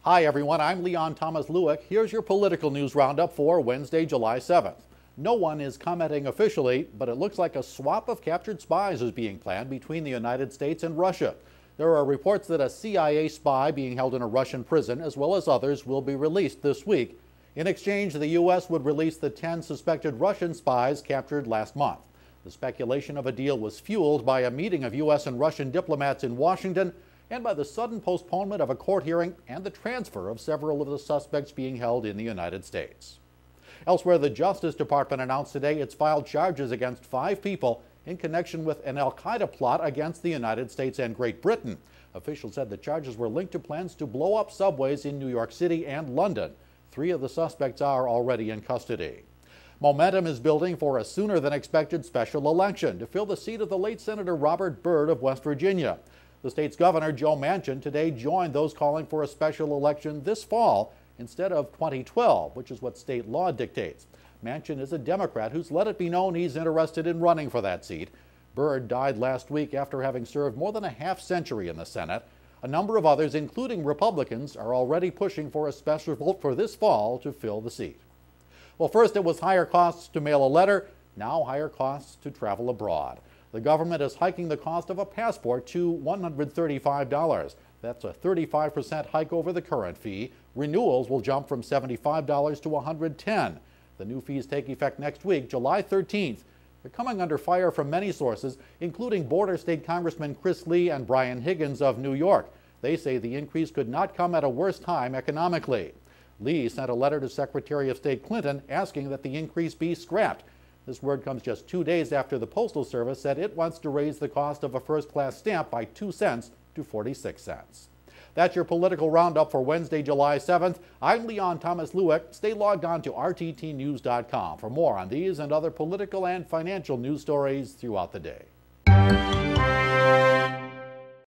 Hi everyone, I'm Leon Thomas Lewick. Here's your political news roundup for Wednesday, July 7th. No one is commenting officially, but it looks like a swap of captured spies is being planned between the United States and Russia. There are reports that a CIA spy being held in a Russian prison, as well as others, will be released this week. In exchange, the U.S. would release the 10 suspected Russian spies captured last month. The speculation of a deal was fueled by a meeting of U.S. and Russian diplomats in Washington and by the sudden postponement of a court hearing and the transfer of several of the suspects being held in the United States. Elsewhere, the Justice Department announced today it's filed charges against 5 people in connection with an al-Qaeda plot against the United States and Great Britain. Officials said the charges were linked to plans to blow up subways in New York City and London. 3 of the suspects are already in custody. Momentum is building for a sooner-than-expected special election to fill the seat of the late Senator Robert Byrd of West Virginia. The state's governor, Joe Manchin, today joined those calling for a special election this fall instead of 2012, which is what state law dictates. Manchin is a Democrat who's let it be known he's interested in running for that seat. Byrd died last week after having served more than a half-century in the Senate. A number of others, including Republicans, are already pushing for a special vote for this fall to fill the seat. Well, first it was higher costs to mail a letter, now higher costs to travel abroad. The government is hiking the cost of a passport to $135. That's a 35% hike over the current fee. Renewals will jump from $75 to $110. The new fees take effect next week, July 13th. They're coming under fire from many sources, including border state Congressman Chris Lee and Brian Higgins of New York. They say the increase could not come at a worse time economically. Lee sent a letter to Secretary of State Clinton asking that the increase be scrapped. This word comes just 2 days after the Postal Service said it wants to raise the cost of a first-class stamp by 2 cents to 46 cents. That's your political roundup for Wednesday, July 7th. I'm Leon Thomas Lewick. Stay logged on to rttnews.com for more on these and other political and financial news stories throughout the day.